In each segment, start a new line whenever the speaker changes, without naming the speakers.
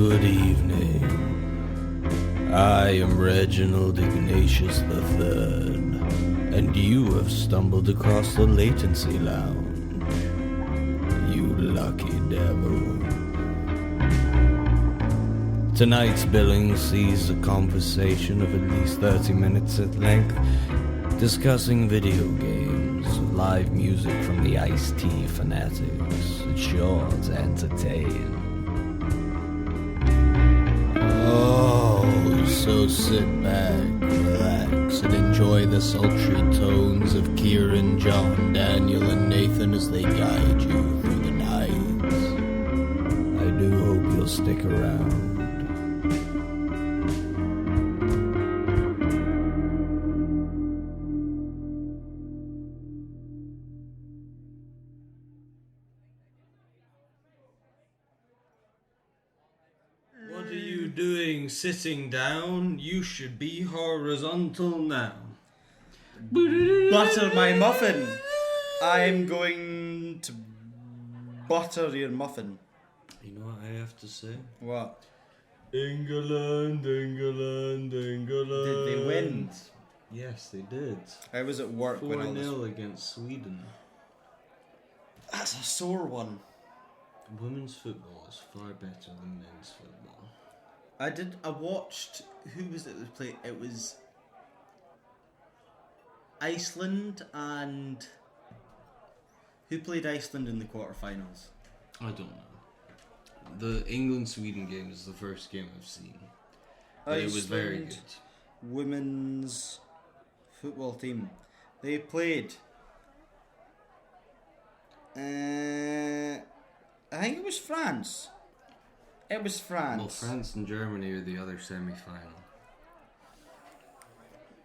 Good evening. I am Reginald Ignatius III, and you have stumbled across the Latency Lounge. You lucky devil. Tonight's billing sees a conversation of at least 30 minutes at length, discussing video games, live music from the iced tea fanatics. It's sure to entertain. Oh, so sit back, relax, and enjoy the sultry tones of Kieran, John, Daniel, and Nathan as they guide you through the night. I do hope you'll stick around. What are you doing sitting down? You should be horizontal now.
Butter my muffin. I'm going to butter your muffin.
You know what I have to say?
What?
England, England, England.
Did they win?
Yes, they did.
I was at work when I was...
4-0 against Sweden.
That's a sore one.
Women's football is far better than men's football.
I watched... Who was it that played? It was... Iceland and... Who played Iceland in the quarterfinals?
I don't know. The England-Sweden game is the first game I've seen. But it was very good.
Women's football team. They played... I think it was France. It was France.
Well, France and Germany are the other semi-final.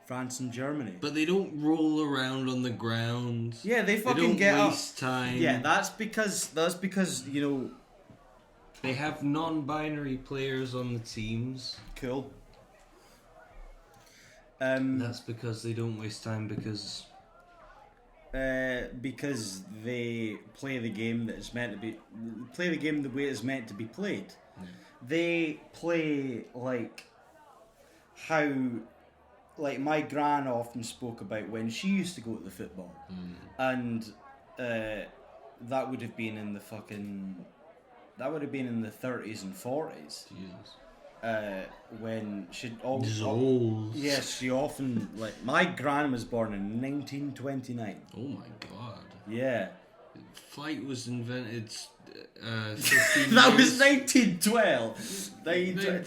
France and Germany.
But they don't roll around on the ground.
Yeah, they fucking
don't
get up.
waste time.
Yeah, that's because you know.
They have non-binary players on the teams.
Cool.
That's because they don't waste time because
they play the game that is meant to be play the game the way it's meant to be played.
Yeah.
They play like how my gran often spoke about when she used to go to the football, and that would have been in the 30s and 40s.
Jesus.
When she'd always...
Yes,
she often... my gran was born in 1929.
Oh my god.
Yeah.
Flight was invented 15
That
years...
was 1912.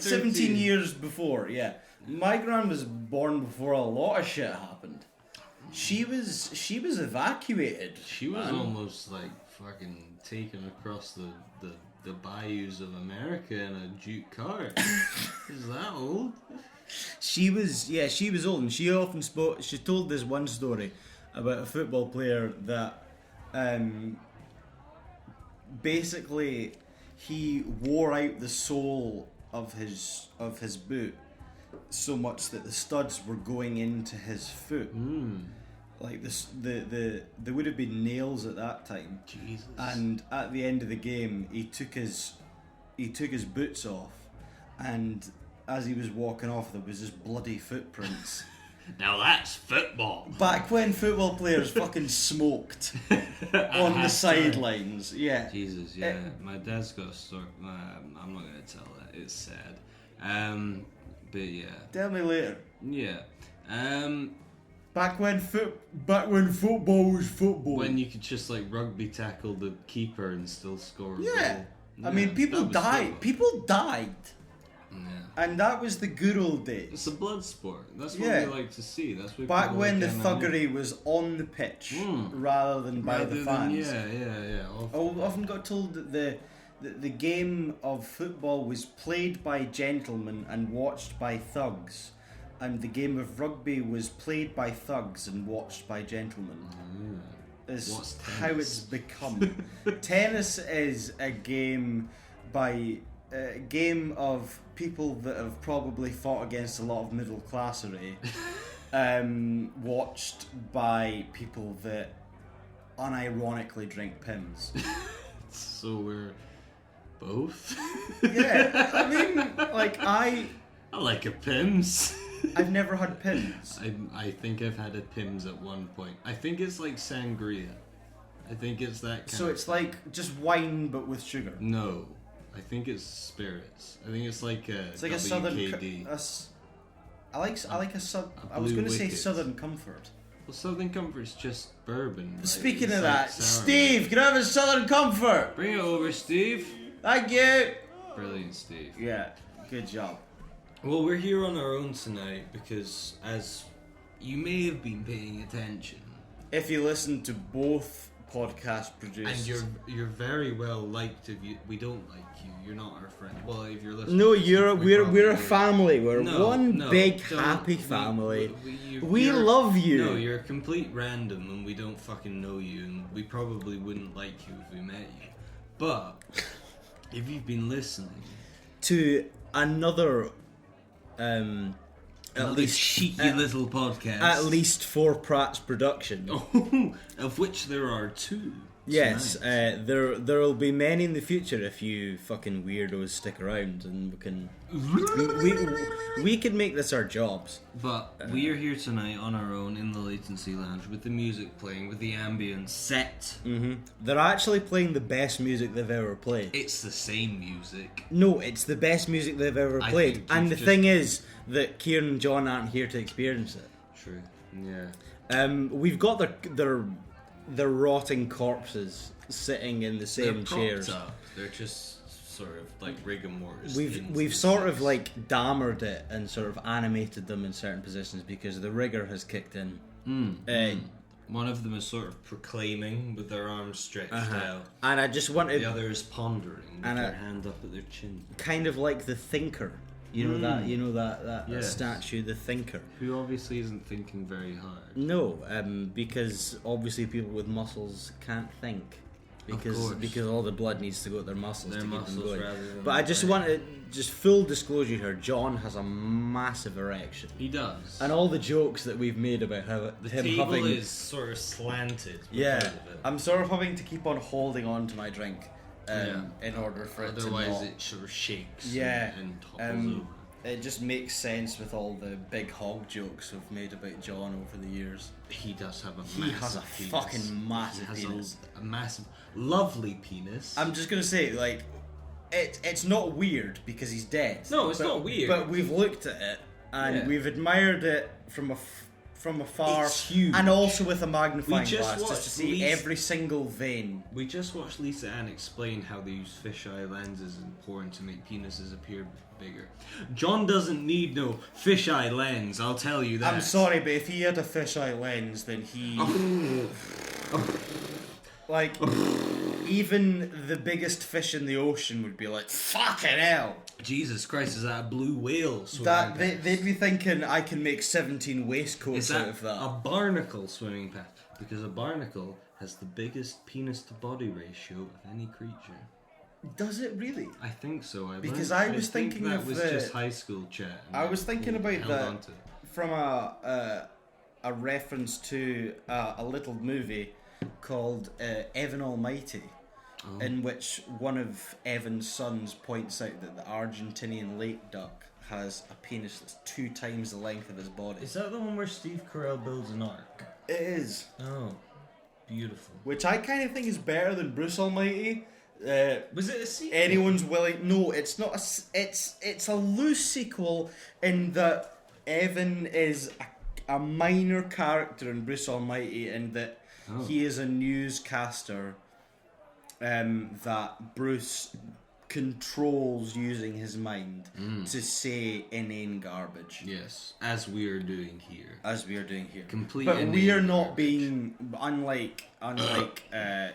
17 years before, yeah. My gran was born before a lot of shit happened. She was evacuated.
She was almost fucking taken across the bayous of America in a Duke car. Is that old?
She was old, and she often spoke. She told this one story about a football player that, basically, he wore out the sole of his boot so much that the studs were going into his foot. Like this, there would have been nails at that time.
Jesus.
And at the end of the game, he took his boots off, and as he was walking off, there was just bloody footprints.
Now that's football.
Back when football players fucking smoked on the sidelines, yeah.
Jesus, yeah. My dad's got a story. I'm not gonna tell that. It's sad. But yeah.
Tell me later.
Yeah.
Back when football was football.
When you could just rugby tackle the keeper and still score a
yeah.
goal.
I mean, people died.
Football.
People died.
Yeah.
And that was the good old days.
It's a blood sport. That's what we like to see. That's what
back when the thuggery was on the pitch rather than by the fans.
Yeah.
I often got told that the game of football was played by gentlemen and watched by thugs, and the game of rugby was played by thugs and watched by gentlemen. Is how it's become. Tennis is a game of people that have probably fought against a lot of middle classery, watched by people that unironically drink Pimm's.
So
Both.
Yeah, I mean, like,
I like a Pimm's.
I've never had Pimm's.
I think I've had a Pimm's at one point. I think it's like sangria. I think it's that kind
So
of
it's
thing.
like just wine but with sugar.
No. I think it's spirits. I think it's like a
It's like
WKD.
I was going to say
Wicked.
Southern Comfort.
Well, Southern Comfort's just bourbon. Right?
Speaking
It's
of
like
that,
sour
Steve, can I have a Southern Comfort?
Bring it over, Steve.
Thank you.
Brilliant, Steve.
Yeah, good job.
Well, we're here on our own tonight because, as you may have been paying attention,
If you listen to both podcast
And
producers,
you're very well liked. If we don't like you, you're not our friend. Well, if you're listening,
no,
we're
we're a family. We're
No,
one
no,
big
don't-
happy family. We
you're-
love you.
No, you're a complete random and we don't fucking know you and we probably wouldn't like you if we met you. But if you've been listening,
To another, at
another
least
cheeky little podcast,
at least 4 Prats production.
of which there are 2.
Yes,
tonight.
there will be many in the future if you fucking weirdos stick around, and we can make this our jobs.
But we are here tonight on our own in the Latency Lounge with the music playing, with the ambience set.
They're actually playing the best music they've ever played.
It's the same music.
No, it's the best music they've ever
I
played.
think
And the
you've
thing is that Kieran and John aren't here to experience it.
True. Yeah.
We've got their rotting corpses sitting in the same
They're
chairs.
propped up. They're just sort of like rigor mortis.
We've sort of like dammered it and sort of animated them in certain positions because the rigor has kicked in.
One of them is sort of proclaiming with their arms stretched out.
And I just wanted,
The other is pondering with
And
their hand up at their chin.
kind of like the Thinker. You know that
Yes.
statue, the Thinker.
Who obviously isn't thinking very hard.
No, because obviously people with muscles can't think.
course.
Because all the blood needs to go to their muscles
Their
to keep
muscles
them going.
rather than
But I
their
just
brain.
wanted, just full disclosure here, John has a massive erection.
He does.
And all the jokes that we've made about
the
him
table
having...
is sort of slanted.
Yeah,
because of it.
I'm sort of having to keep on holding on to my drink in order for it to
Otherwise,
not...
it sort of shakes.
Yeah,
and topples over.
it just makes sense with all the big hog jokes we've made about John over the years.
He does have a
He
massive
has a
penis.
fucking massive
He has
penis.
a massive, lovely penis.
I'm just gonna say, like, it's not weird because he's dead.
No, it's not weird.
But we've looked at it and
Yeah.
we've admired it from afar,
It's huge.
and also with a magnifying
We just
glass, just
watched
to see
Lisa-
every single vein.
We just watched Lisa Ann explain how they use fisheye lenses in porn to make penises appear bigger.
John doesn't need no fisheye lens, I'll tell you that.
I'm sorry, but if he had a fisheye lens, then he... like, even the biggest fish in the ocean would be like, fucking hell!
Jesus Christ, is that a blue whale swimming
That
past?
they'd be thinking, I can make 17 waistcoats
Is
out
that
of that.
a barnacle swimming past?
Because a barnacle has the biggest penis to body ratio of any creature.
Does it really?
I think so.
Because
learned-
I was
think
thinking
that
of
was
the-
just high school chat. and
I was thinking about
held
that
on to it.
from a reference to a little movie called Evan Almighty, in which one of Evan's sons points out that the Argentinian lake duck has a penis that's 2 times the length of his body.
Is that the one where Steve Carell builds an ark?
It is.
Oh, beautiful.
Which I kind of think is better than Bruce Almighty.
Was it a sequel?
Anyone's willing? No, it's not. It's a loose sequel in that Evan is a minor character in Bruce Almighty, and that he is a newscaster that Bruce controls using his mind to say inane garbage,
Yes, as we are doing here.
as we are doing here.
Complete
But we
inane
are not
garbage.
being unlike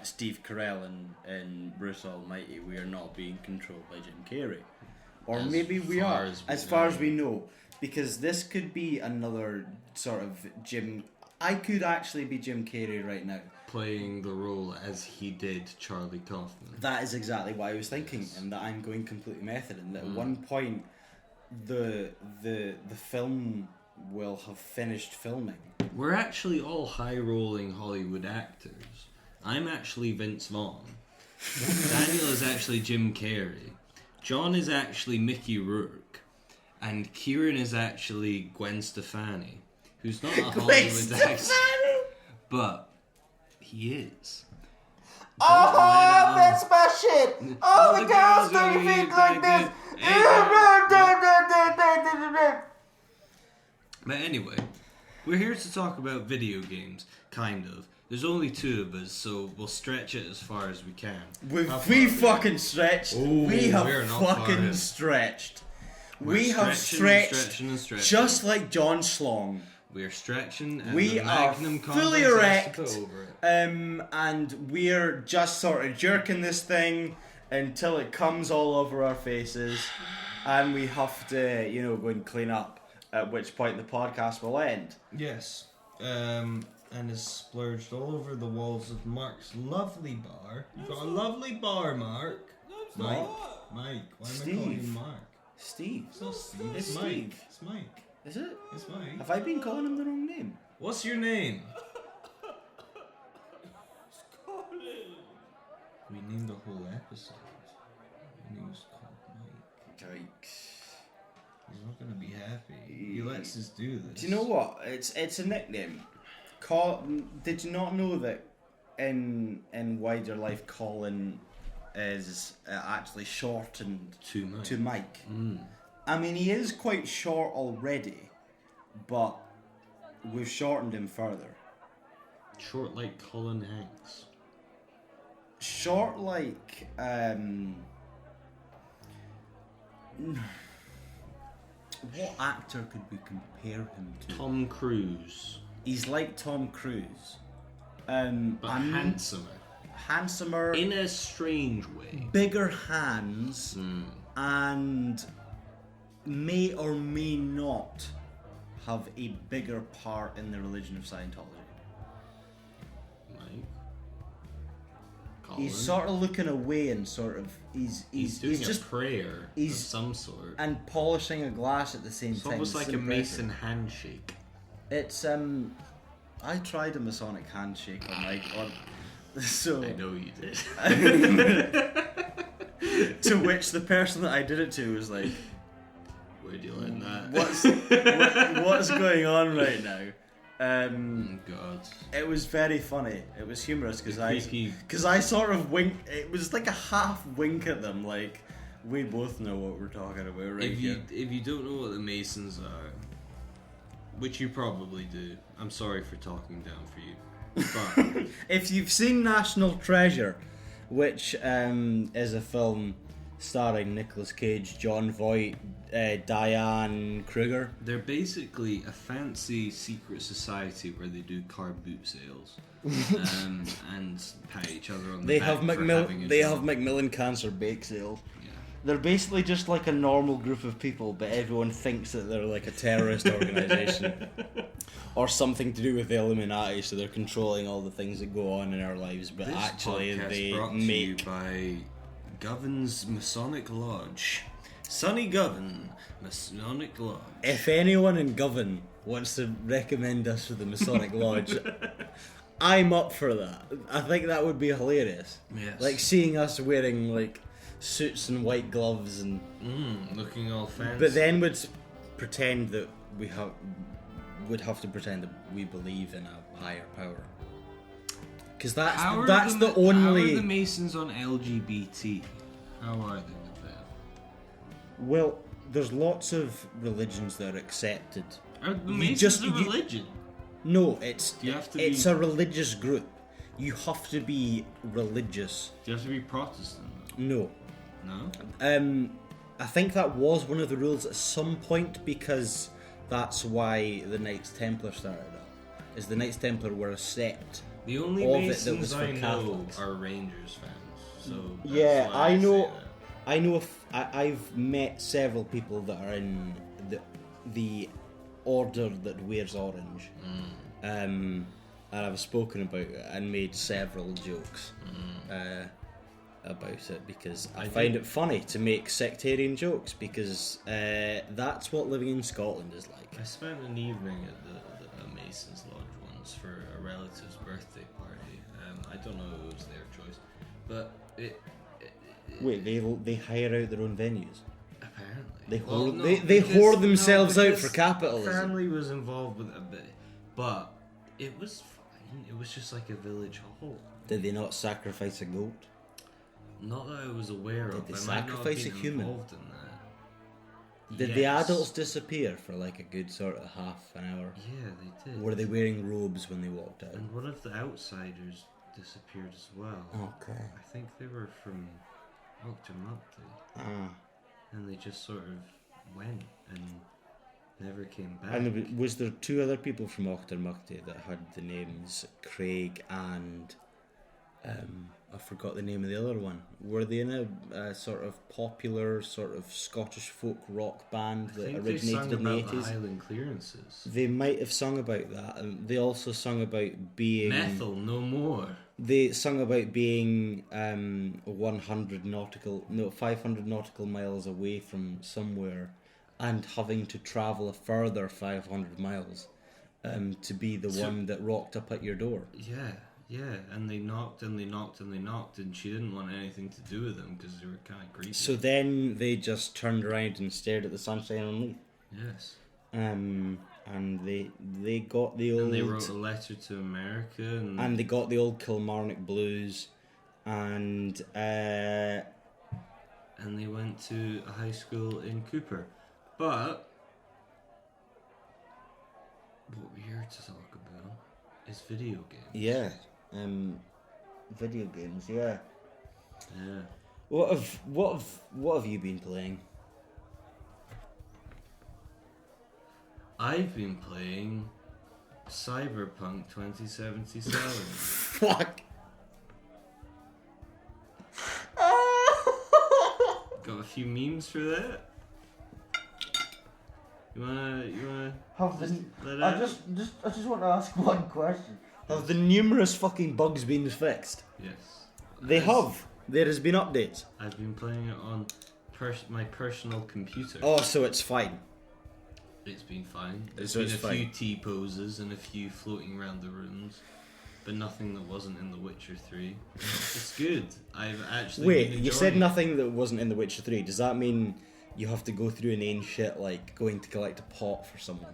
Steve Carell and Bruce Almighty. We are not being controlled by Jim Carrey, or
As
maybe we
far
are.
as we
As far
know.
as we know, because this could be another sort of Jim. I could actually be Jim Carrey right now.
Playing the role as he did Charlie Kaufman.
That is exactly what I was thinking, and that I'm going completely method. And that at one point, the film will have finished filming.
We're actually all high-rolling Hollywood actors. I'm actually Vince Vaughn. Daniel is actually Jim Carrey. John is actually Mickey Rourke. And Kieran is actually Gwen Stefani, who's not a Hollywood actor, but he is.
That's my shit! Oh, the girls don't think like this!
But anyway, we're here to talk about video games, kind of. There's only two of us, so we'll stretch it as far as we can.
We fucking stretched. We have fucking
far
stretched. We
We're
have stretched
and stretching.
just like John Schlong.
We're stretching and
We
the
are
magnum
fully
condoms
erect,
has to put over it.
and we're just sort of jerking this thing until it comes all over our faces, and we have to, go and clean up. At which point the podcast will end.
Yes. And is splurged all over the walls of Mark's lovely bar. You've got a lovely bar, Mark. Mike. Why am I calling you Mark?
Steve.
It's not Steve.
It's
It's Mike.
Steve.
It's Mike.
Is it?
It's Mike.
Have I been calling him the wrong name?
What's your name? We named the whole episode. And he was called Mike.
Yikes.
He's not gonna be happy. He lets us do this.
Do you know what? It's a nickname. Did you not know that in wider life, Colin is actually shortened
to
Mike? I mean, he is quite short already, but we've shortened him further.
Short like Colin Hanks.
Short like what actor could we compare him to?
Tom Cruise.
He's like Tom Cruise.
But
handsomer.
In a strange way.
Bigger hands. And may or may not have a bigger part in the religion of Scientology.
Mike. Colin.
He's sort of looking away and sort of he's
doing
just
a prayer of some sort.
and polishing a glass at the same
It's
time.
almost like a Mason handshake.
It's I tried a Masonic handshake on Mike so
I know you did.
to which the person that I did it to was like,
Where'd you learn that?
what's going on right now?
God.
It was very funny. It was humorous because
creepy.
I sort of winked. It was like a half wink at them, like we both know what we're talking about right here.
If you don't know what the Masons are, which you probably do, I'm sorry for talking down for you. But
if you've seen National Treasure, which is a film starring Nicolas Cage, John Voight, Diane Kruger.
They're basically a fancy secret society where they do car boot sales and pat each other on the back for having a
They
job.
have Macmillan Cancer bake sales.
Yeah.
They're basically just like a normal group of people, but everyone thinks that they're like a terrorist organisation or something to do with the Illuminati, so they're controlling all the things that go on in our lives. But
This
actually,
podcast
they
brought to you by Govan's Masonic Lodge. Sonny Govan, Masonic Lodge.
If anyone in Govan wants to recommend us for the Masonic Lodge, I'm up for that. I think that would be hilarious.
Yes.
Like seeing us wearing like suits and white gloves and
looking all fancy.
but then would pretend that would have to pretend that we believe in a higher power. Because that's the only.
How are the Masons on LGBT? How are they with that?
Well, there's lots of religions that are accepted.
Are the Masons a religion?
No, it's
it's
a religious group. You have to be religious.
Do you have to be Protestant though?
No.
No?
I think that was one of the rules at some point because that's why the Knights Templar started up. Is the Knights Templar were a sect.
The only
of
Masons
it that was for
I know
Catholics.
are Rangers fans. So
Yeah,
that's why
I know.
say that.
I know. I've met several people that are in the order that wears orange, and I've spoken about it and made several jokes about it because I find it funny to make sectarian jokes because that's what living in Scotland is like.
I spent an evening at the Masons Lodge once for a relative's birthday party. I don't know if it was their choice, but It,
Wait, they hire out their own venues.
apparently
They whore themselves out for capitalism.
Family was involved with it a bit, but it was fine. It was just like a village hall.
Did they not sacrifice a goat?
Not that I was aware of.
Did they
I might not
sacrifice
have
a
been
human?
involved in that.
Did
Yes.
the adults disappear for like a good sort of half an hour?
Yeah, they did.
Were they wearing robes when they walked out?
And one of the outsiders disappeared as well.
Okay.
I think they were from Octomupti,
Ah.
and they just sort of went and never came back.
And was there two other people from Auchtermuchty that had the names Craig and I forgot the name of the other one. Were they in a sort of popular sort of Scottish folk rock band
I
that
think
originated
they sung
in the
about the
80s?
Highland clearances.
They might have sung about that, and they also sung about being
Methyl, no more.
They sung about being 500 nautical miles away from somewhere, and having to travel a further 500 miles to be the one that rocked up at your door.
Yeah, and they knocked and they knocked and they knocked, and she didn't want anything to do with them because they were kind of creepy.
So then they just turned around and stared at the sunshine on Leith.
Yes.
And they got the old...
And they wrote a letter to America,
and they got the old Kilmarnock blues, and
they went to a high school in Cooper. But what we're here to talk about is video games.
yeah, video games. Yeah.
Yeah.
What have you been playing?
I've been playing Cyberpunk 2077.
Fuck.
Got a few memes for that. You wanna
Have
let
I
out?
just want to ask one question. Have the numerous fucking bugs been fixed?
Yes.
They have. There has been updates.
I've been playing it on my personal computer.
Oh, so it's fine.
It's been fine. There's
So
been
it's
a few
fine.
T-poses and a few floating around the rooms, but nothing that wasn't in The Witcher 3. It's good. I've actually
Wait,
been
you said
enjoying it.
nothing that wasn't in The Witcher 3. Does that mean you have to go through inane shit like going to collect a pot for someone?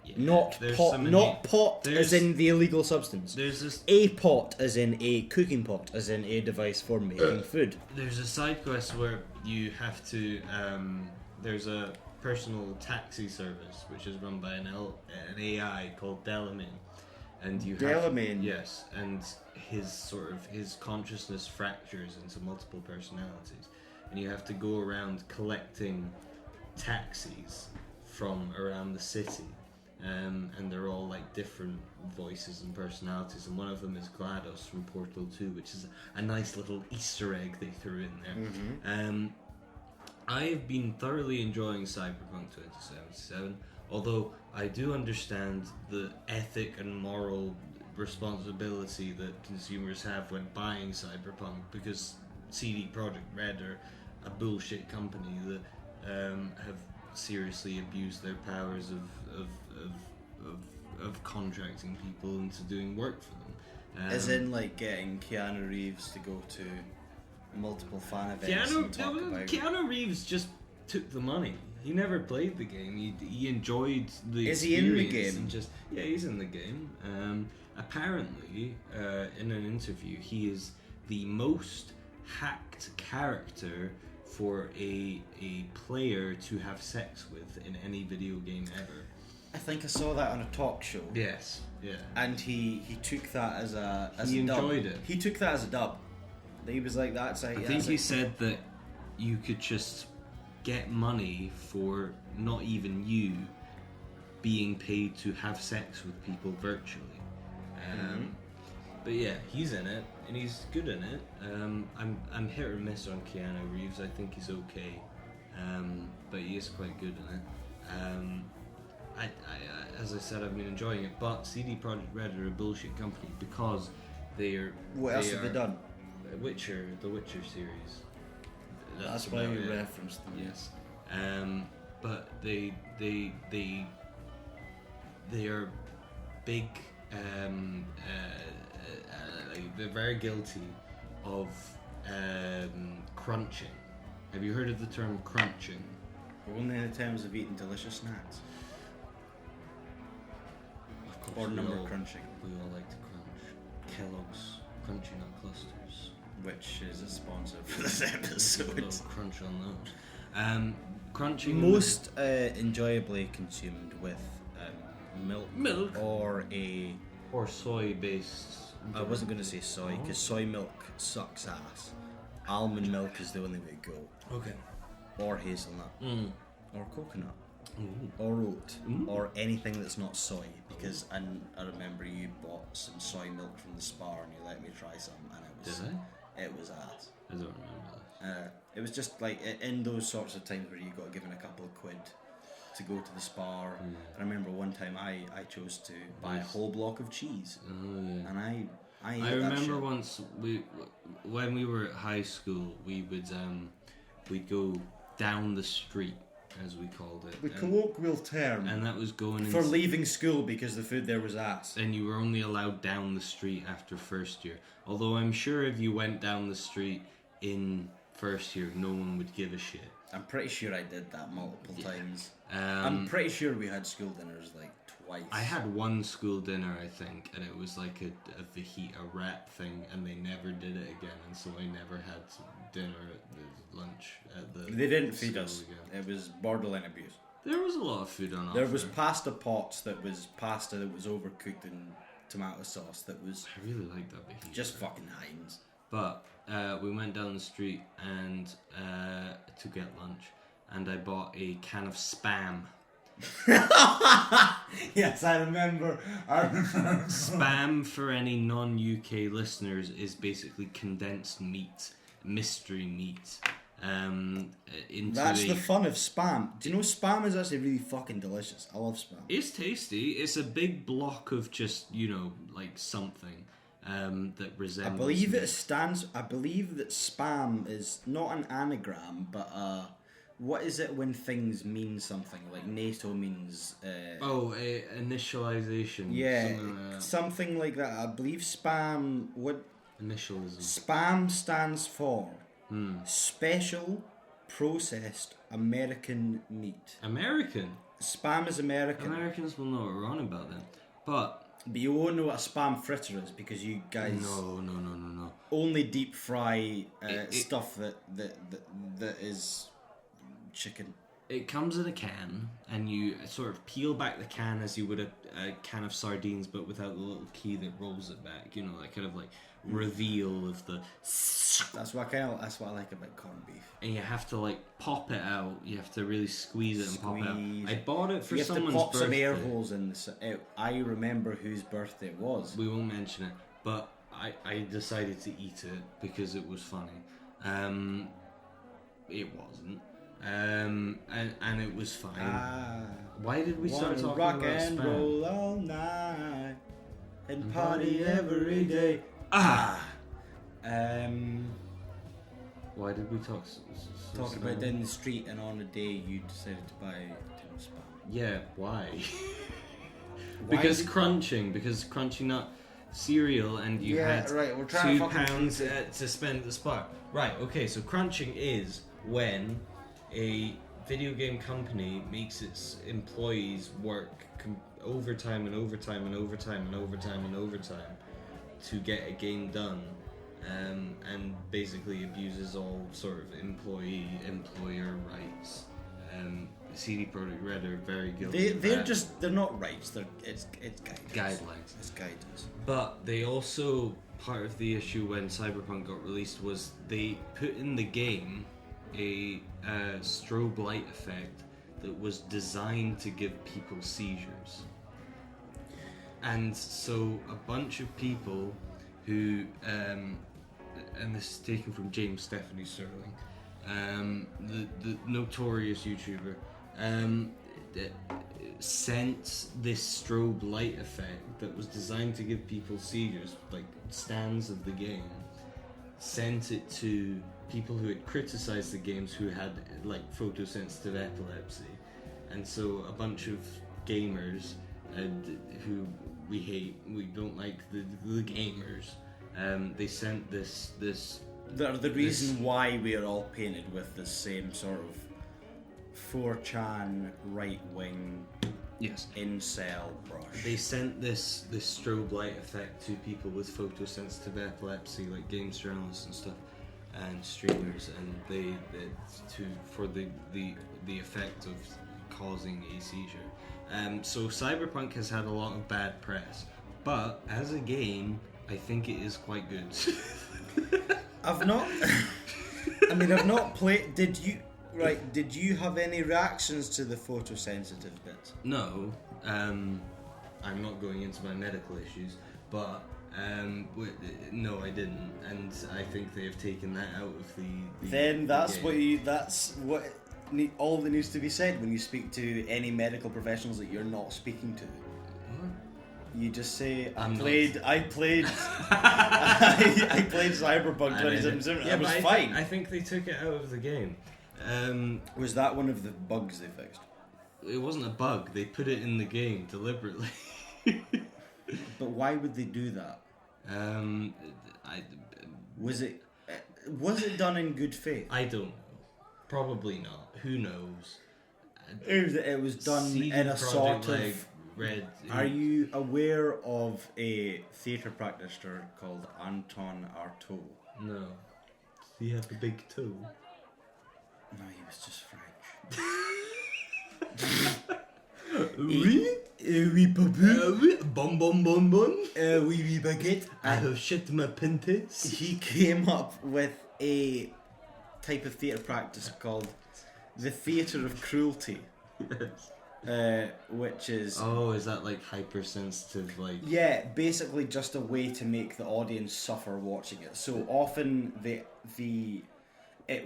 Yeah,
Not
there's
pot,
some
not pot
there's-
as in the illegal substance.
There's this.
A pot as in a cooking pot, as in a device for making food.
There's a side quest where you have to. There's a personal taxi service which is run by an AI called Delamain, and you have
Delamain?
yes, and his consciousness fractures into multiple personalities, and you have to go around collecting taxis from around the city. And they're all like different voices and personalities, and one of them is GLaDOS from Portal 2, which is a nice little Easter egg they threw in there. I've been thoroughly enjoying Cyberpunk 2077, although I do understand the ethic and moral responsibility that consumers have when buying Cyberpunk, because CD Projekt Red are a bullshit company that have seriously abused their powers of contracting people into doing work for them.
As in, like, getting Keanu Reeves to go to multiple fan events and talk about...
Keanu Reeves just took the money. He never played the game. He enjoyed the
Is he in the
experience
game?
and just yeah, he's in the game. Apparently, in an interview, he is the most hacked character for a player to have sex with in any video game ever.
I think I saw that on a talk show.
Yes. Yeah.
And he took that as a
He
a dub.
enjoyed it.
He took that as a dub. He was like, that's
I think he said that you could just get money for not even you being paid to have sex with people virtually. But yeah, he's in it and he's good in it. I'm hit or miss on Keanu Reeves. I think he's okay, but he is quite good in it. I as I said, I've been enjoying it. But CD Projekt Red are a bullshit company because they're.
What else have they done?
The Witcher series.
That's why
about
we
it.
referenced them.
Yes. But they are big. Like they're very guilty of crunching. Have you heard of the term crunching?
Only in terms of eating delicious snacks.
Of course,
Or
we
number
all-
crunching,
We all like to crunch. Kellogg's Crunchy Nut Clusters.
which is a sponsor for this
A little
episode.
crunch on those. Crunching.
Most enjoyably consumed with milk or a...
Or soy based.
I wasn't going to say soy, because soy milk sucks ass. Almond milk is the only way to go.
Okay.
Or hazelnut. Or coconut.
Ooh.
Or oat. Or anything that's not soy. Because I remember you bought some soy milk from the Spar and you let me try some, and it was...
Did I?
It was ass.
I don't remember this.
It was just like in those sorts of times where you got given a couple of quid to go to the Spar. I remember one time I chose to buy a whole block of cheese,
Oh yeah.
and I
I
ate that
remember
shit.
once when we were at high school, we would we'd go down the street, as we called it,
The colloquial term
and that was going
for
into,
leaving school because the food there was ass.
and you were only allowed down the street after first year. Although I'm sure if you went down the street in first year, no one would give a shit.
I'm pretty sure I did that multiple times.
Um,
I'm pretty sure we had school dinners like twice.
I had one school dinner, I think, and it was like a fajita wrap thing, and they never did it again, and so I never had dinner at the lunch at the.
They didn't feed
school
us.
again.
It was borderline abuse.
There was a lot of food on offer.
There was pasta pots that was pasta that was overcooked in tomato sauce that was
I really like that fajita.
just fucking Heinz.
But we went down the street and to get lunch, and I bought a can of Spam.
Yes, I remember.
Spam, for any non-UK listeners, is basically condensed meat, mystery meat. Into
That's
a,
the fun of Spam. Do you know Spam is actually really fucking delicious? I love Spam.
It's tasty. It's a big block of just, like something that resembles.
I believe
meat.
it stands. I believe that Spam is not an anagram, but what is it when things mean something? Like NATO means.
Initialization.
Yeah,
Something like that.
something like that. I believe Spam. What
Initialism.
Spam stands for? Special processed American meat.
American.
Spam is American.
Americans will know what we're on about then. But
But you won't know what a spam fritter is because you guys
no.
only deep fry stuff that is chicken.
It comes in a can, and you sort of peel back the can as you would a can of sardines, but without the little key that rolls it back. That kind of like reveal of the.
That's what I like about corned beef.
And you have to like pop it out. You have to really squeeze it and pop it out.
Squeeze.
I bought it for
You have to
someone's
pop
birthday.
some air holes in the. I remember whose birthday it was.
We won't mention it, but I decided to eat it because it was funny. It wasn't. And it was fine. Why did we start
Wanna
talking
rock
about
and
Spam?
roll all night and party every day.
Why did we talk?
Talking about down the street, and on a day you decided to buy a tin of Spam.
Yeah, why?
Why
because
did-
crunchy nut cereal, and you had
right. We're trying to
£2 to spend at the Spar. Right. Okay. So crunching is when a video game company makes its employees work overtime and overtime and overtime and overtime and overtime to get a game done. And basically abuses all sort of employer rights. CD Projekt Red are very guilty.
They're not rights. It's guidance.
Guidelines.
It's guidance.
But they also, part of the issue when Cyberpunk got released was they put in the game a strobe light effect that was designed to give people seizures. And so a bunch of people who, and this is taken from James Stephanie Sterling, the notorious YouTuber, sent this strobe light effect that was designed to give people seizures, like stands of the game, sent it to people who had criticized the games who had like photosensitive epilepsy. And so a bunch of gamers who we don't like the gamers, they sent this
the reason why we are all painted with the same sort of 4chan right-wing incel brush.
They sent this strobe light effect to people with photosensitive epilepsy, like games journalists and stuff, and streamers, and for the effect of causing a seizure. So Cyberpunk has had a lot of bad press, but as a game, I think it is quite good.
I've not played. Did you have any reactions to the photosensitive bit?
No, I'm not going into my medical issues, but no, I didn't, and I think they have taken that out of the
Then that's
the game.
all that needs to be said when you speak to any medical professionals that you're not speaking to. You just say, I played Cyberpunk 2077.
Yeah,
it was
but
fine.
I think they took it out of the game.
Was that one of the bugs they fixed?
It wasn't a bug. They put it in the game deliberately.
But why would they do that? Was it done in good faith?
I don't know. Probably not. Who knows?
It was done
CD
in a sort
Projekt
of...
Red.
Are you aware of a theatre practitioner called Anton Artaud?
No. Does he have a big toe?
No, he was just French. Oui, papa.
Bon bon bon bon.
Oui, baguette.
I have shit my pinties.
He came up with a type of theatre practice called the theatre of cruelty. Which is...
Oh, is that like hypersensitive, like...
Yeah, basically just a way to make the audience suffer watching it. So often it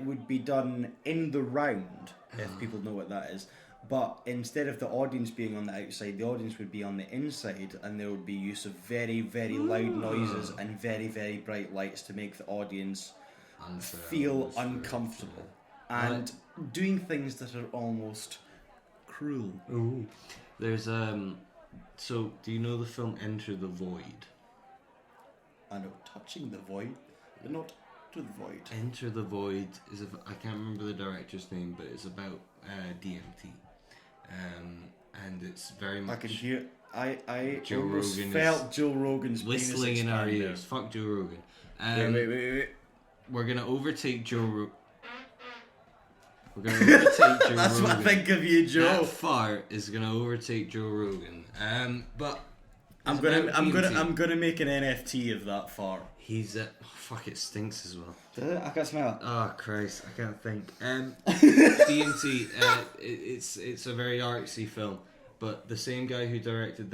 would be done in the round, if people know what that is. But instead of the audience being on the outside, the audience would be on the inside, and there would be use of very, very loud noises and very, very bright lights to make the audience feel uncomfortable. And doing things that are almost cruel.
Ooh. There's so do you know the film Enter the Void?
I know Touching the Void, but not to the void.
Enter the Void is I can't remember the director's name, but it's about DMT, and it's very much.
I can hear. I
Joe
almost
Rogan
felt Joe Rogan's
whistling in our ears. Fuck Joe Rogan.
Wait.
We're gonna overtake Joe Rogan. We're gonna overtake Joe Rogan.
That's what I think of you, Joe.
That fart is gonna overtake Joe Rogan. But
I'm gonna make an NFT of that fart.
He's fuck, it stinks as well.
Does it? I can smell it.
Oh Christ, I can't think. DMT. It's a very artsy film, but the same guy who directed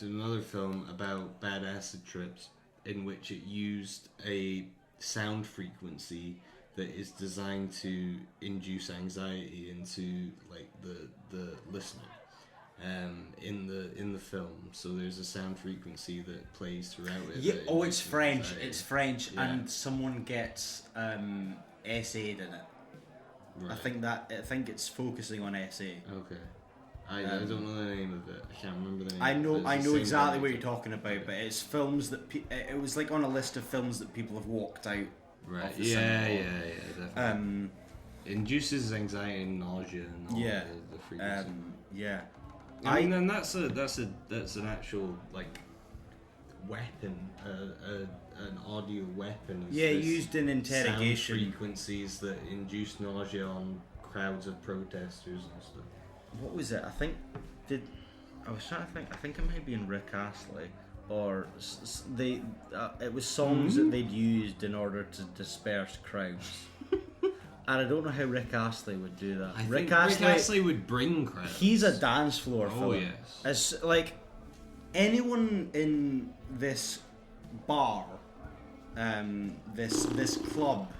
another film about bad acid trips, in which it used a sound frequency that is designed to induce anxiety into like the listener in the film. So there's a sound frequency that plays throughout it.
Yeah. Oh, it's French.
Anxiety.
It's French,
Yeah.
and someone gets essayed in it.
Right.
I think it's focusing on essay.
Okay. I don't know the name of it. I can't remember the name.
I know
But it's the same
exactly what
director.
you're talking about, but it's films that it was like on a list of films that people have walked out.
Right.
Of the
Yeah,
cinema.
definitely. Induces anxiety and nausea and all the frequency.
Yeah.
I mean, then that's an actual like weapon, an audio weapon. Is this
used in interrogation.
sound frequencies that induce nausea on crowds of protesters and stuff.
What was it? I was trying to think. I think it might be in Rick Astley, or it was songs that they'd used in order to disperse crowds. And I don't know how Rick Astley would do that.
I think Rick Astley would bring crowds.
He's a dance floor
Oh
fella.
yes.
As like anyone in this bar, this club,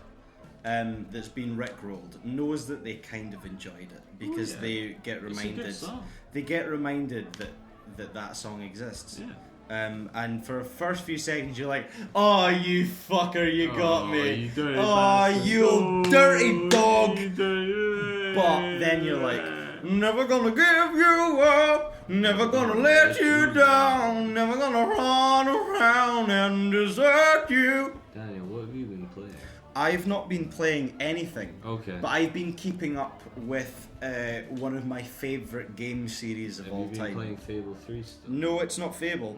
that's been rickrolled knows that they kind of enjoyed it because they get reminded.
It's a good song.
They get reminded that song exists.
Yeah.
And for the first few seconds you're like, oh, you fucker, you got me.
You dirty
Oh,
bastard.
you old dirty dog.
You dirty-
But then you're like, never gonna give you up, never gonna let you down, never gonna run around and desert you.
Daniel, what have you been playing?
I've not been playing anything.
Okay.
But I've been keeping up with one of my favourite game series of all
Have you
time.
been playing Fable 3 still?
No, it's not Fable.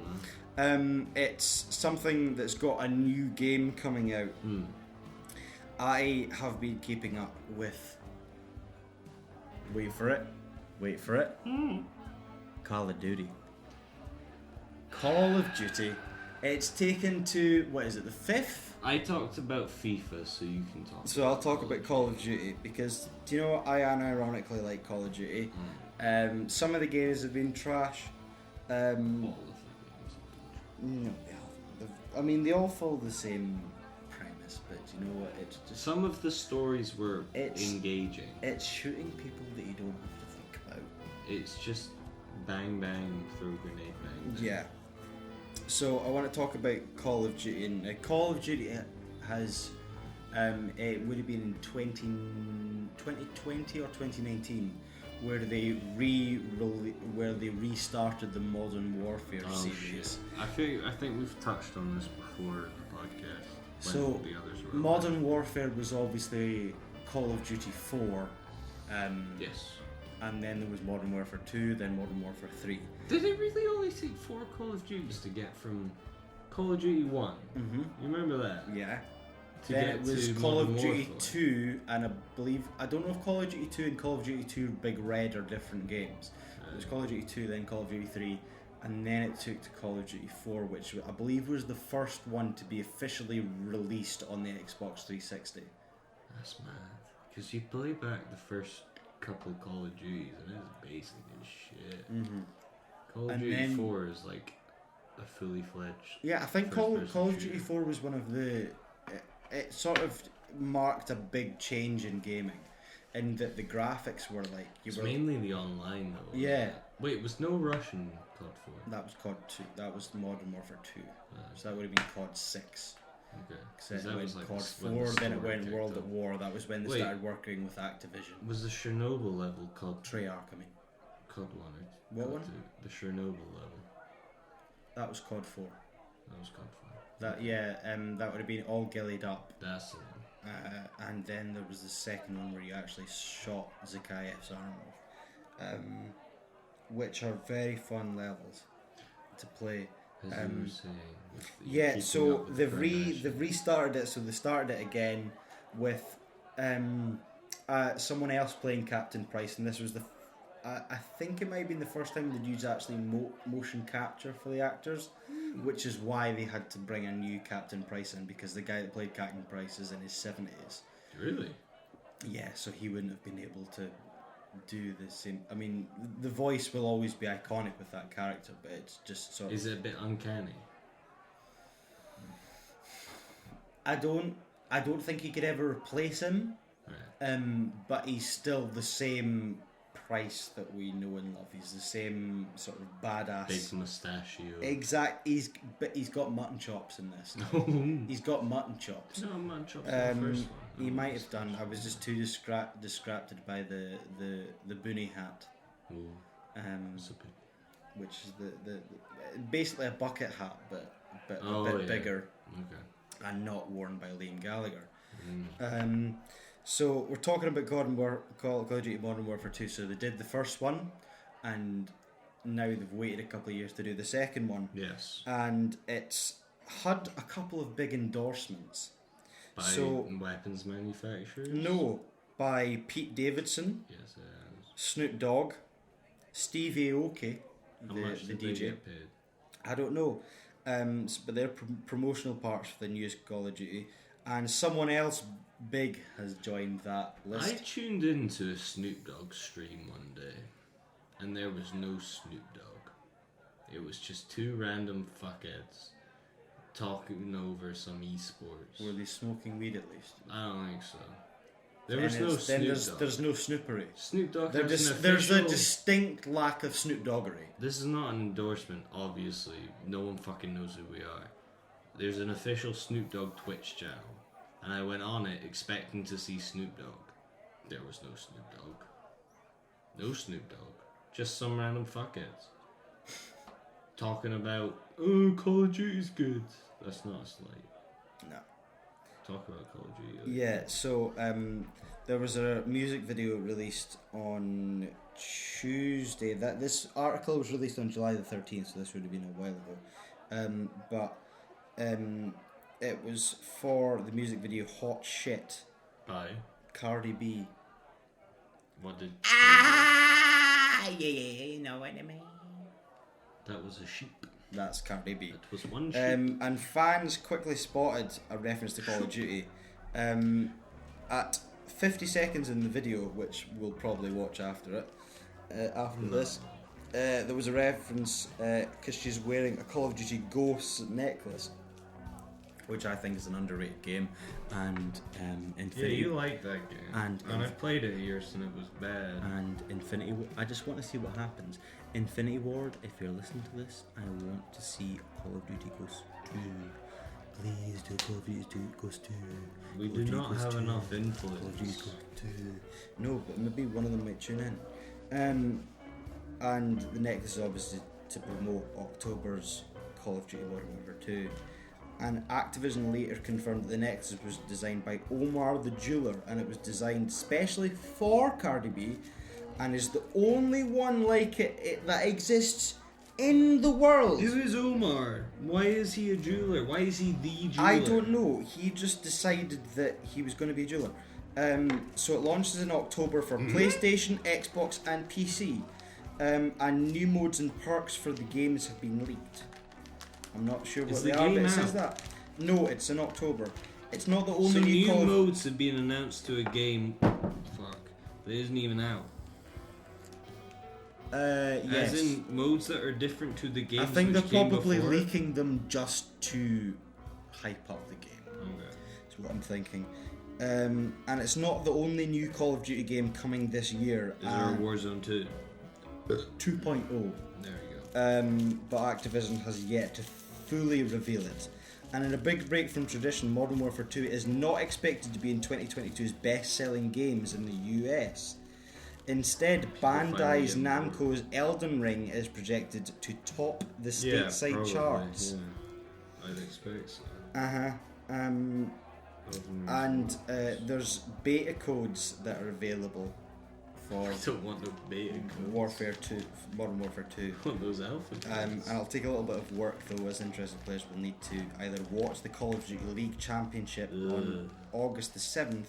It's something that's got a new game coming out. I have been keeping up with... Wait for it. Call of Duty. Call of Duty. It's taken to, what is it, the 5th?
I talked about FIFA, so you can talk.
So I'll talk about Call of Duty, because, do you know what, I unironically like Call of Duty. Some of the games have been trash.
All of the games.
No, I mean, they all follow the same premise, but you know what, it's just...
Some of the stories were engaging.
It's shooting people that you don't have to think about.
It's just bang bang, throw grenade bang.
Yeah. So I want to talk about Call of Duty, and Call of Duty has, it would have been in 2020 or 2019, where they restarted the Modern Warfare series.
Shit. I think we've touched on this before the podcast.
So
the others were
Modern Warfare was obviously Call of Duty 4.
Yes.
And then there was Modern Warfare 2, then Modern Warfare 3.
Did it really only take 4 Call of Duties to get from Call of Duty 1? Mm-hmm. You remember that?
Yeah.
Then
it was Call of Duty 2, and I don't know if Call of Duty 2 and Call of Duty 2 Big Red are different games. It was Call of Duty 2, then Call of Duty 3, and then it took to Call of Duty 4, which I believe was the first one to be officially released on the Xbox 360.
That's mad. Because you play back the first couple of Call of Duties, and it's basic as shit.
Mm-hmm.
Call of Duty 4 is like a fully fledged.
Yeah, I think Call of Duty 4 was one of the. It sort of marked a big change in gaming, in that the graphics were like.
It's mainly the online though.
Yeah.
Wait, was no Russian COD 4?
That was COD 2. That was Modern Warfare 2. So that would have been COD 6.
Okay.
Because
that
went
was like
COD 4, then it went World at War. That was when they started working with Activision.
Was the Chernobyl level COD?
Treyarch, I mean.
COD 1 or
what
COD
one?
2? The Chernobyl level.
That was COD 4.
That was COD 4.
That that would have been all gillied up.
That's the one.
And then there was the second one where you actually shot Zakhaev's arm off, which are very fun levels to play.
As you were saying,
yeah, so they've restarted it. So they started it again with someone else playing Captain Price, and this was I think it might have been the first time they'd used actually motion capture for the actors, which is why they had to bring a new Captain Price in, because the guy that played Captain Price is in his 70s.
Really?
Yeah, so he wouldn't have been able to do the same. I mean, the voice will always be iconic with that character, but it's just sort of...
Is it a bit uncanny?
I don't think he could ever replace him.
Right.
But he's still the same Price that we know and love. He's the same sort of badass.
Big mustachio.
Exact. But he's got mutton chops in this. He's got mutton chops.
No, mutton chops in the first one.
He might have done. I was just too distracted by the boonie hat.
Ooh.
Which is the basically a bucket hat, but a bit bigger.
Okay.
And not worn by Liam Gallagher. So we're talking about Call of Duty Modern Warfare 2. So they did the first one, and now they've waited a couple of years to do the second one.
Yes.
And it's had a couple of big endorsements.
By weapons manufacturers?
No, by Pete Davidson.
Yes, it is.
Snoop Dogg, Steve Aoki,
How much
the
did
DJ.
they get paid?
I don't know, but they're promotional parts for the newest Call of Duty, and someone else big has joined that list.
I tuned into a Snoop Dogg stream one day, and there was no Snoop Dogg. It was just two random fuckheads talking over some esports.
Were they smoking weed at least?
I don't think so. There was no Snoop Dogg.
There's no Snoopery.
Snoop Dogg
There's a distinct lack of Snoop Doggery.
This is not an endorsement, obviously. No one fucking knows who we are. There's an official Snoop Dogg Twitch channel, and I went on it expecting to see Snoop Dogg. There was no Snoop Dogg. No Snoop Dogg. Just some random fuckheads. Talking about, oh, Call of Duty's good. That's not a slight.
No.
talk about Call of Duty.
Yeah, so there was a music video released on Tuesday. This article was released on July the 13th, so this would have been a while ago. But it was for the music video Hot Shit
By
Cardi B.
what did?
Yeah, you know what I mean.
That was a sheep.
That's Cardi B.
That was one sheep.
And fans quickly spotted a reference to Call of Duty. At 50 seconds in the video, which we'll probably watch after it, this, there was a reference because she's wearing a Call of Duty Ghost necklace, which I think is an underrated game, and Infinity.
Yeah, you like that game,
and
I've played it years and it was bad.
And Infinity. I just want to see what happens. Infinity Ward, if you're listening to this, I want to see Call of Duty Ghost 2. Please do Call of Duty Ghost 2.
We do not have enough influence.
No, but maybe one of them might tune in. And the necklace is obviously to promote October's Call of Duty Modern Warfare 2. And Activision later confirmed that the necklace was designed by Omar the Jeweler, and it was designed specially for Cardi B, and is the only one like it that exists in the world.
Who is Omar? Why is he a jeweler? Why is he the jeweler?
I don't know. He just decided that he was going to be a jeweler. So it launches in October for PlayStation, Xbox, and PC. And new modes and perks for the games have been leaked. I'm not sure what they are, but it says that. No, it's in October. It's not the only
so
new
Call of... modes have been announced to a game. Fuck, but it isn't even out.
Yes.
As in modes that are different to the game.
I think they're probably leaking them just to hype up the game.
Okay.
That's what I'm thinking. And it's not the only new Call of Duty game coming this year.
Is there a Warzone 2?
2.0.
There you go.
But Activision has yet to fully reveal it. And in a big break from tradition, Modern Warfare 2 is not expected to be in 2022's best-selling games in the US. Instead, Bandai's Namco's Elden Ring is projected to top the stateside charts.
Yeah. I'd expect so.
And there's beta codes that are available for
I don't want no beta codes.
Warfare 2, Modern Warfare 2.
I want those alpha codes.
And it'll take a little bit of work though, as interested players will need to either watch the Call of Duty League Championship on August the 7th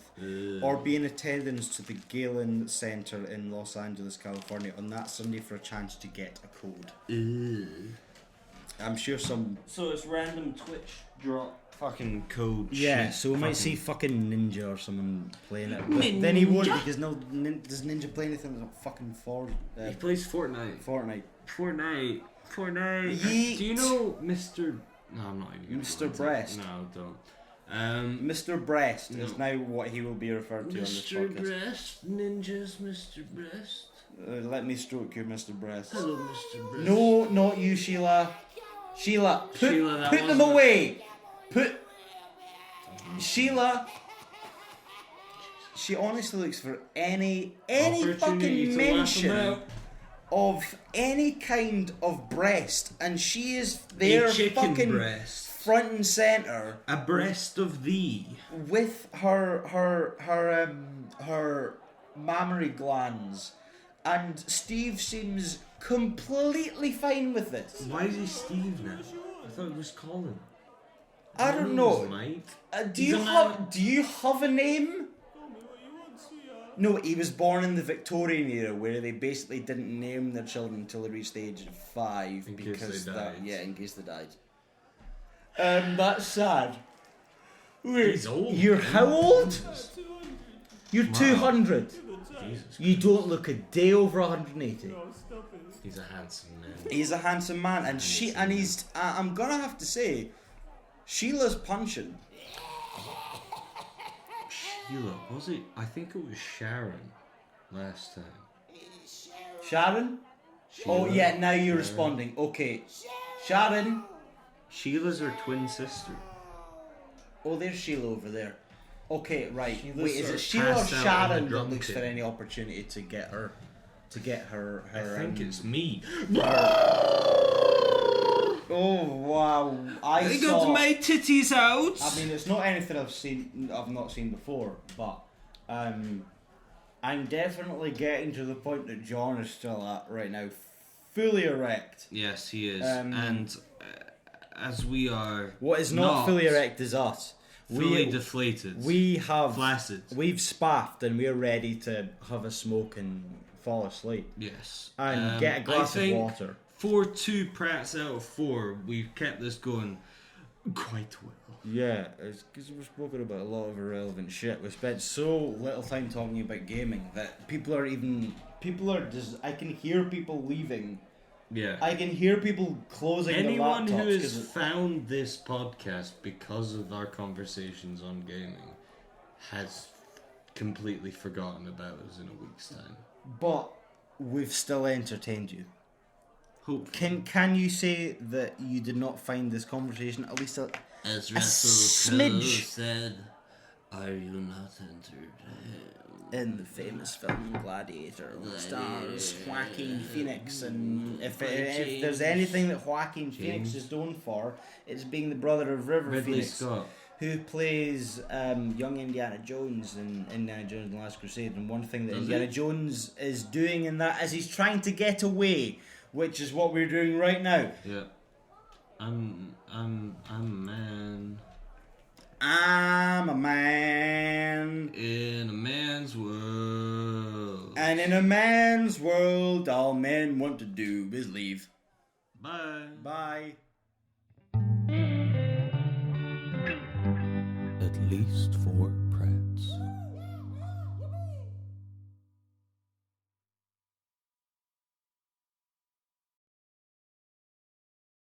or be in attendance to the Galen Center in Los Angeles, California on that Sunday for a chance to get a code. I'm sure some...
So it's random Twitch drop fucking code
yeah,
shit.
so we might see fucking Ninja or someone playing it. But then he won't, because does Ninja play anything that's fucking
he plays Fortnite. Fortnite.
Yeet.
Do you know Mr... No, I'm not even
Mr. Breast?
No, don't.
Mr. Breast is now what he will be referred to on this podcast.
Mr. Breast? Ninjas, Mr. Breast?
Let me stroke you, Mr. Breast.
Hello, Mr. Breast.
No, not you, Sheila. Sheila, put them away. Sheila. She honestly looks for any fucking mention of any kind of breast, and she is there fucking
breast.
Front and center.
A breast of thee.
With her mammary glands, and Steve seems completely fine with this.
Why is he Steve now? I thought it was Colin.
I don't know.
Mike.
Do you have a name? No, he was born in the Victorian era, where they basically didn't name their children until they reached the age of 5
in case they died.
That's sad. Wait,
he's old.
You're how old? You're 200.
Jesus.
You don't look a day over 180.
He's a handsome man.
He's a handsome man, and he's. I'm gonna have to say, Sheila's punching.
Sheila, was it? I think it was Sharon last time.
Sharon?
Sheila?
Oh yeah, now you're responding. Okay, Sharon.
Sheila's her twin sister.
Oh, there's Sheila over there. Okay, right.
Sheila
wait, is it Sheila or Sharon that looks for any opportunity to get her? I
think it's me.
Oh Oh wow!
I got my titties out.
I mean, it's not anything I've not seen before, but I'm definitely getting to the point that John is still at right now, fully erect.
Yes, he is, and as we are,
what is not fully erect is us.
Fully deflated.
We have
flaccid.
We've spaffed and we're ready to have a smoke and fall asleep.
Yes,
and get a glass of water.
For 2 Prats out of 4, we've kept this going quite well.
Yeah, it's because we're spoken about a lot of irrelevant shit. We spent so little time talking about gaming that I can hear people leaving.
Yeah.
I can hear people closing
Anyone
their laptops.
Who has found this podcast because of our conversations on gaming has completely forgotten about us in a week's time.
But we've still entertained you.
Hopefully.
Can you say that you did not find this conversation at least
as
Russell Crowe
said, "Are you not entertained?"
In the famous film Gladiator, which stars Joaquin Phoenix, and if there's anything that Joaquin Phoenix is known for, it's being the brother of Ridley Phoenix,
Scott,
who plays young Indiana Jones in Indiana Jones and the Last Crusade. And one thing that Indiana Jones is doing in that is he's trying to get away, which is what we're doing right now.
Yeah, I'm a man.
I'm a man
in a man's world,
and in a man's world, all men want to do is leave.
Bye.
Bye.
At least 4 Prats.